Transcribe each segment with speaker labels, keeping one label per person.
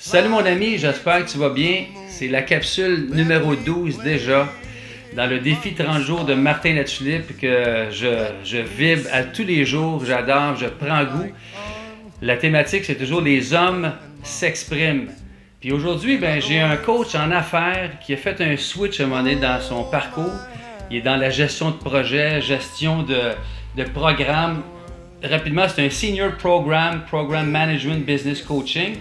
Speaker 1: Salut mon ami, j'espère que tu vas bien. C'est la capsule numéro 12 déjà dans le défi 30 jours de Martin Latulippe que je vibre à tous les jours, j'adore, je prends goût. La thématique, c'est toujours les hommes s'expriment. Puis aujourd'hui, j'ai un coach en affaires qui a fait un switch à un moment donné dans son parcours. Il est dans la gestion de projet, gestion de programme. Rapidement, c'est un Senior Program Management Business Coaching.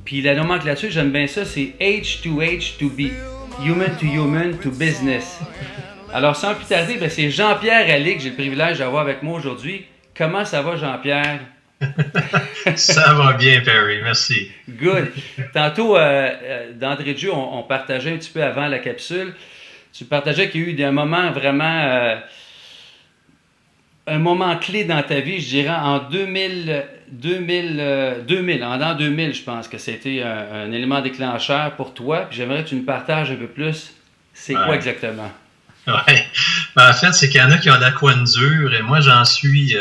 Speaker 1: Puis la nomenclature, j'aime bien ça, c'est H to B, Human to Human to Business. Alors sans plus tarder, c'est Jean-Pierre Allais que j'ai le privilège d'avoir avec moi aujourd'hui. Comment ça va, Jean-Pierre?
Speaker 2: Ça va bien, Perry, merci.
Speaker 1: Good. Tantôt, d'entrée de jeu, on partageait un petit peu avant la capsule. Tu partageais qu'il y a eu des moments vraiment... un moment clé dans ta vie, je dirais, en 2000, en l'an 2000, je pense que c'était un élément déclencheur pour toi. Puis j'aimerais que tu nous partages un peu plus. C'est quoi exactement?
Speaker 2: Oui. En fait, c'est qu'il y en a qui ont la coin dure et moi, j'en suis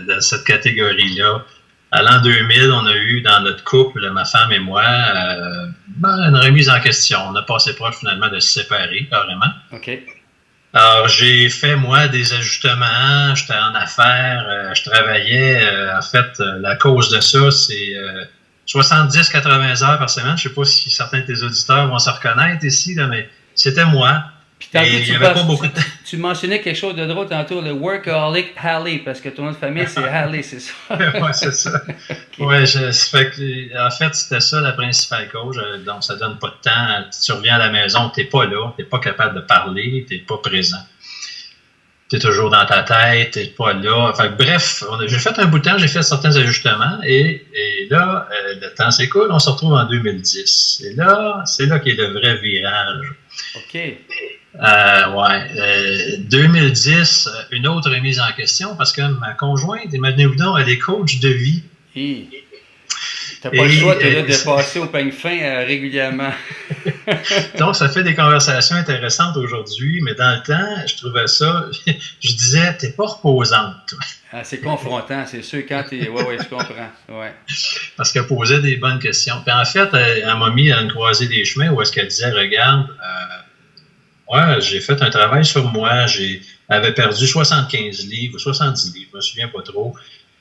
Speaker 2: dans cette catégorie-là. À l'an 2000, on a eu dans notre couple, ma femme et moi, une remise en question. On a passé proche finalement de se séparer, carrément.
Speaker 1: OK.
Speaker 2: Alors, j'ai fait, moi, des ajustements. J'étais en affaires, je travaillais. En fait, la cause de ça, c'est 70-80 heures par semaine. Je ne sais pas si certains de tes auditeurs vont se reconnaître ici, là, mais c'était moi.
Speaker 1: Puis tantôt, tu mentionnais quelque chose de drôle tantôt, le Workaholic Halley, parce que ton nom de famille, c'est Halley, c'est ça?
Speaker 2: Oui, c'est ça. Okay. Ouais, en fait, c'était ça la principale cause. Donc, ça donne pas de temps. Tu reviens à la maison, tu n'es pas là, tu n'es pas capable de parler, tu n'es pas présent. Tu es toujours dans ta tête, tu n'es pas là. Enfin, bref, j'ai fait un bout de temps, j'ai fait certains ajustements, et là, le temps s'écoule, on se retrouve en 2010. Et là, c'est là qu'est le vrai virage.
Speaker 1: OK.
Speaker 2: 2010, une autre remise en question parce que ma conjointe, Emmanuel Boudon, elle est coach de vie.
Speaker 1: T'as pas le choix de passer au peigne fin régulièrement.
Speaker 2: Donc, ça fait des conversations intéressantes aujourd'hui, mais dans le temps, je trouvais ça, je disais, t'es pas reposante, toi.
Speaker 1: Ah, c'est confrontant, c'est sûr, quand t'es... Oui, je comprends. Ouais.
Speaker 2: Parce qu'elle posait des bonnes questions. Puis en fait, elle m'a mis à une croisée des chemins où est-ce qu'elle disait, regarde, j'ai fait un travail sur moi. Elle avait perdu 75 livres, 70 livres, je me souviens pas trop.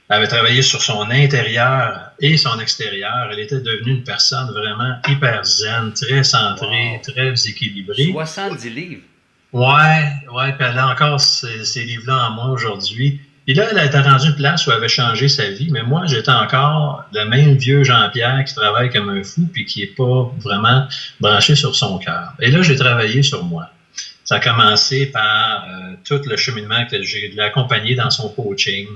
Speaker 2: Elle avait travaillé sur son intérieur et son extérieur. Elle était devenue une personne vraiment hyper zen, très centrée, très équilibrée.
Speaker 1: 70 livres?
Speaker 2: Ouais, puis elle a encore ces livres-là en moi aujourd'hui. Puis là, elle a été rendue une place où elle avait changé sa vie, mais moi, j'étais encore le même vieux Jean-Pierre qui travaille comme un fou puis qui n'est pas vraiment branché sur son cœur. Et là, j'ai travaillé sur moi. Ça a commencé par tout le cheminement que j'ai accompagné dans son coaching.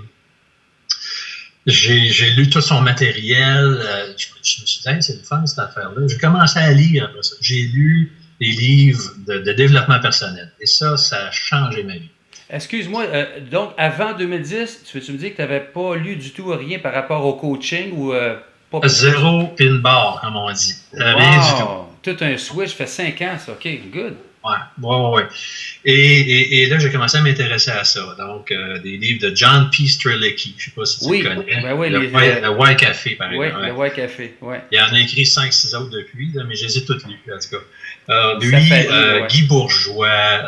Speaker 2: J'ai lu tout son matériel. Je me suis dit, hey, c'est le fun cette affaire-là. J'ai commencé à lire après ça. J'ai lu des livres de développement personnel. Et ça a changé ma vie.
Speaker 1: Excuse-moi, donc avant 2010, tu veux-tu me dire que tu n'avais pas lu du tout rien par rapport au coaching ou pas?
Speaker 2: Zéro pin bar, comme on dit. Rien du tout.
Speaker 1: Tout un switch, fait 5 ans, ça. OK, good.
Speaker 2: Ouais. Et là, j'ai commencé à m'intéresser à ça. Donc, des livres de John P. Strelicky, je ne sais pas si tu le connais. Le Why Café, par exemple.
Speaker 1: Oui, le Why Café, oui.
Speaker 2: Il en a écrit 5-6 autres depuis, là, mais je les ai toutes lues, en tout cas. Guy Bourgeois,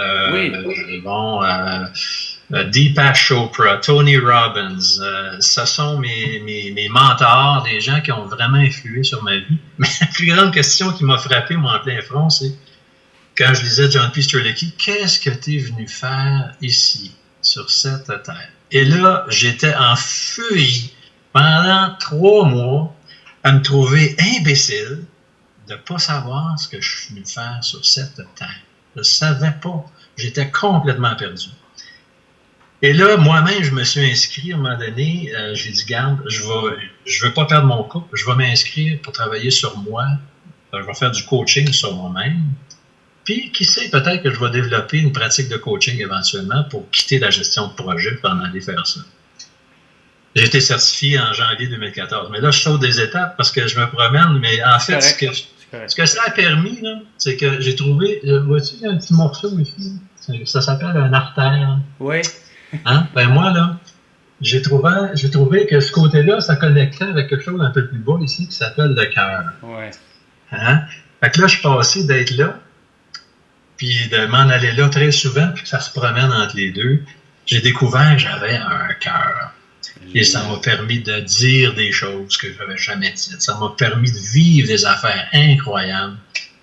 Speaker 2: Deepak Chopra, Tony Robbins, ce sont mes mentors, des gens qui ont vraiment influé sur ma vie. Mais la plus grande question qui m'a frappé, moi, en plein front, c'est quand je lisais John P. Strelicky, qu'est-ce que tu es venu faire ici, sur cette terre? Et là, j'étais en furie pendant 3 mois à me trouver imbécile de ne pas savoir ce que je suis venu faire sur cette terre. Je ne savais pas. J'étais complètement perdu. Et là, moi-même, je me suis inscrit à un moment donné. J'ai dit, garde, je veux pas perdre mon couple. Je vais m'inscrire pour travailler sur moi. Je vais faire du coaching sur moi-même. Puis, qui sait, peut-être que je vais développer une pratique de coaching éventuellement pour quitter la gestion de projet pour en aller faire ça. J'ai été certifié en janvier 2014. Mais là, je saute des étapes parce que je me promène. Mais en fait, ce que ça a permis, là, c'est que j'ai trouvé... vois-tu, il y a un petit morceau ici. Ça s'appelle un artère.
Speaker 1: Oui.
Speaker 2: Moi, là, j'ai trouvé que ce côté-là, ça connectait avec quelque chose d'un peu plus bas ici qui s'appelle le cœur.
Speaker 1: Ouais.
Speaker 2: Hein? Fait que là, je suis passé d'être là, puis de m'en aller là très souvent, puis que ça se promène entre les deux. J'ai découvert que j'avais un cœur. Et ça m'a permis de dire des choses que je n'avais jamais dites. Ça m'a permis de vivre des affaires incroyables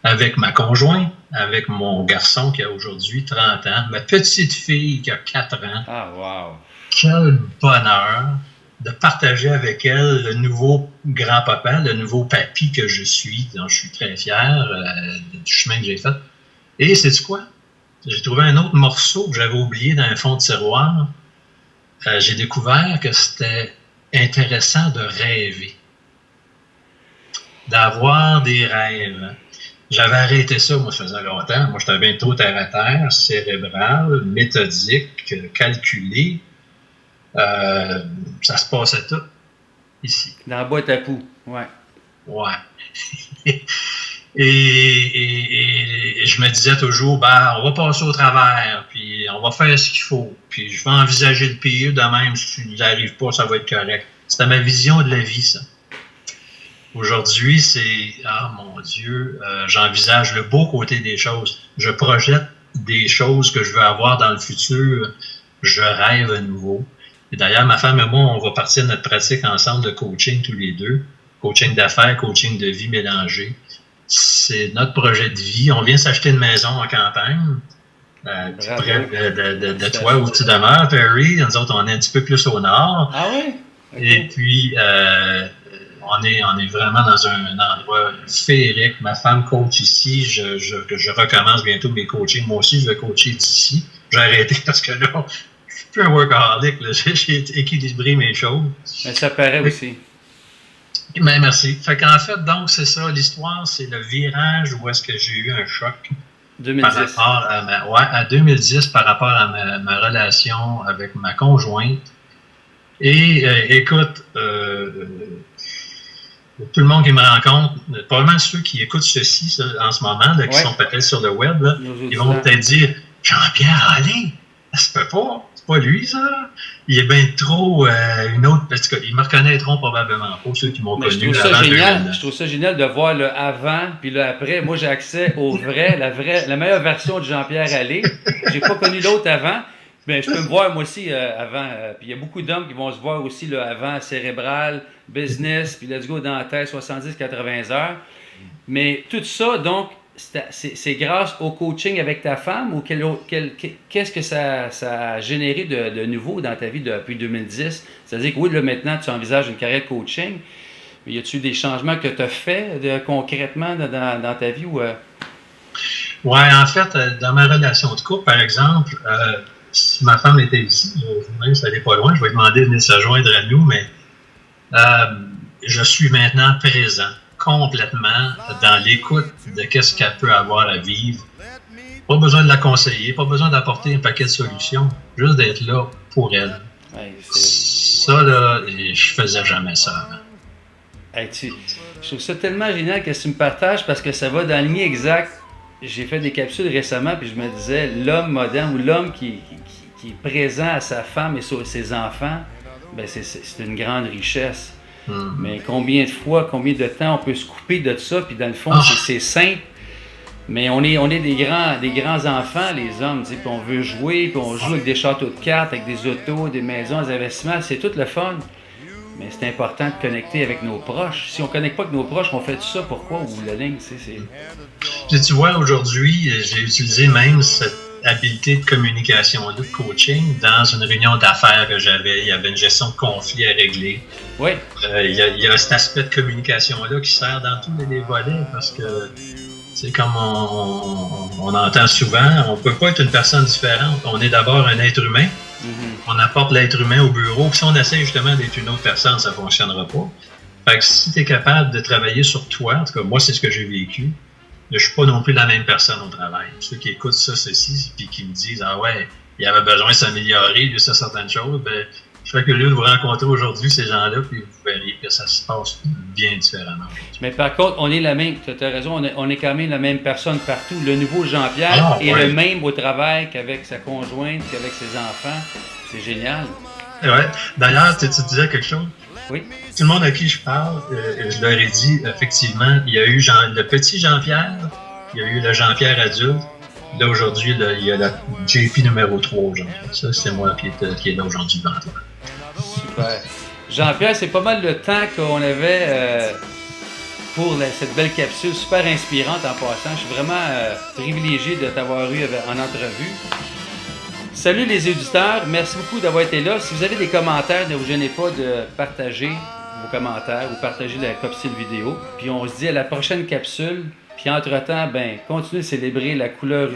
Speaker 2: avec ma conjointe, avec mon garçon qui a aujourd'hui 30 ans, ma petite fille qui a 4 ans.
Speaker 1: Ah, wow!
Speaker 2: Quel bonheur de partager avec elle le nouveau grand-papa, le nouveau papy que je suis, dont je suis très fier du chemin que j'ai fait. Et sais-tu quoi? J'ai trouvé un autre morceau que j'avais oublié dans un fond de tiroir. J'ai découvert que c'était intéressant de rêver, d'avoir des rêves. J'avais arrêté ça, moi, ça faisait longtemps. Moi, j'étais bien trop terre-à-terre, cérébral, méthodique, calculé. Ça se passait tout ici.
Speaker 1: Dans la boîte à poux, ouais.
Speaker 2: Ouais. Et je me disais toujours, on va passer au travers, puis on va faire ce qu'il faut, puis je vais envisager le pire, de même, si tu n'y arrives pas, ça va être correct. C'était ma vision de la vie, ça. Aujourd'hui, c'est, mon Dieu, j'envisage le beau côté des choses. Je projette des choses que je veux avoir dans le futur. Je rêve à nouveau. Et d'ailleurs, ma femme et moi, on va partir de notre pratique ensemble de coaching tous les deux. Coaching d'affaires, coaching de vie mélangé. C'est notre projet de vie. On vient s'acheter une maison en campagne, près de toi où tu demeures, Perry. Nous autres, on est un petit peu plus au nord.
Speaker 1: Ah oui? Okay.
Speaker 2: Et puis, on est vraiment dans un endroit féerique. Ma femme coach ici. Je recommence bientôt mes coachings. Moi aussi, je vais coacher d'ici. J'ai arrêté parce que là, je suis plus un workaholic. Là. J'ai équilibré mes choses. Mais
Speaker 1: ça paraît aussi.
Speaker 2: Mais merci. Fait qu'en fait, donc, c'est ça. L'histoire, c'est le virage où est-ce que j'ai eu un choc
Speaker 1: 2010.
Speaker 2: Par rapport à 2010 par rapport à ma relation avec ma conjointe. Et écoute, tout le monde qui me rencontre, probablement ceux qui écoutent ceci en ce moment, là, qui sont peut-être sur le web, là, ils vont peut-être dire « Jean-Pierre, allez, ça se peut pas, c'est pas lui ça, il est bien trop une autre... » Parce qu'ils me reconnaîtront probablement pas, ceux qui m'ont connu avant.
Speaker 1: Je trouve ça génial de voir le avant puis le après. Moi, j'ai accès au vrai, la meilleure version de Jean-Pierre Allais. J'ai pas connu l'autre avant. Bien, je peux me voir moi aussi avant. Puis il y a beaucoup d'hommes qui vont se voir aussi là, avant, cérébral, business, puis let's go dans la tête, 70-80 heures. Mais tout ça, donc, c'est grâce au coaching avec ta femme ou qu'est-ce que ça a généré de nouveau dans ta vie depuis 2010? C'est-à-dire que oui, là, maintenant, tu envisages une carrière de coaching, mais y a-tu des changements que tu as fait concrètement dans ta vie?
Speaker 2: Oui, en fait, dans ma relation de couple, par exemple, si ma femme était ici, même si elle n'est pas loin, je vais lui demander de venir se joindre à nous, mais je suis maintenant présent, complètement dans l'écoute de qu'est-ce qu'elle peut avoir à vivre. Pas besoin de la conseiller, pas besoin d'apporter un paquet de solutions, juste d'être là pour elle. Ouais, ça, là, je faisais jamais ça avant.
Speaker 1: Hey, je trouve ça tellement génial que tu me partages parce que ça va dans la ligne exacte. J'ai fait des capsules récemment puis je me disais, l'homme moderne ou l'homme qui est présent à sa femme et ses enfants, ben c'est une grande richesse. Mm-hmm. Mais combien de fois, combien de temps on peut se couper de ça, puis dans le fond, c'est simple. Mais on est des grands enfants, les hommes, puis on veut jouer, puis on joue avec des châteaux de cartes, avec des autos, des maisons, des investissements, c'est tout le fun. Mais c'est important de connecter avec nos proches. Si on ne connecte pas avec nos proches, on fait tout ça, pourquoi? Ou la ligne,
Speaker 2: Tu vois, aujourd'hui, j'ai utilisé même cette habilité de communication-là, de coaching, dans une réunion d'affaires que j'avais. Il y avait une gestion de conflits à régler.
Speaker 1: Oui.
Speaker 2: Il y a cet aspect de communication-là qui sert dans tous les volets parce que, c'est comme on entend souvent, on ne peut pas être une personne différente. On est d'abord un être humain. Mm-hmm. On apporte l'être humain au bureau. Puis si on essaie justement d'être une autre personne, ça ne fonctionnera pas. Fait que si tu es capable de travailler sur toi, en tout cas, moi, c'est ce que j'ai vécu, je ne suis pas non plus la même personne au travail. Ceux qui écoutent ça, ceci, puis qui me disent « Ah ouais, il avait besoin de s'améliorer, de certaines choses », ben, je serais curieux de vous rencontrer aujourd'hui, ces gens-là, puis vous verrez que ça se passe bien différemment.
Speaker 1: Mais par contre, on est la même, tu as raison, on est quand même la même personne partout. Le nouveau Jean-Pierre est le même au travail qu'avec sa conjointe, qu'avec ses enfants. C'est génial.
Speaker 2: Ouais. D'ailleurs, tu disais quelque chose?
Speaker 1: Oui.
Speaker 2: Tout le monde à qui je parle, je leur ai dit, effectivement, il y a eu le petit Jean-Pierre, il y a eu le Jean-Pierre adulte. Là, aujourd'hui, là, il y a la JP numéro 3 aujourd'hui. Ça, c'est moi qui est là aujourd'hui devant toi.
Speaker 1: Super. Jean-Pierre, c'est pas mal le temps qu'on avait pour cette belle capsule, super inspirante en passant. Je suis vraiment privilégié de t'avoir eu en entrevue. Salut les auditeurs, merci beaucoup d'avoir été là. Si vous avez des commentaires, ne vous gênez pas de partager vos commentaires ou partager la capsule vidéo. Puis on se dit à la prochaine capsule. Puis entre-temps, continuez de célébrer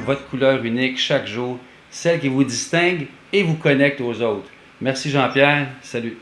Speaker 1: votre couleur unique chaque jour, celle qui vous distingue et vous connecte aux autres. Merci Jean-Pierre, salut.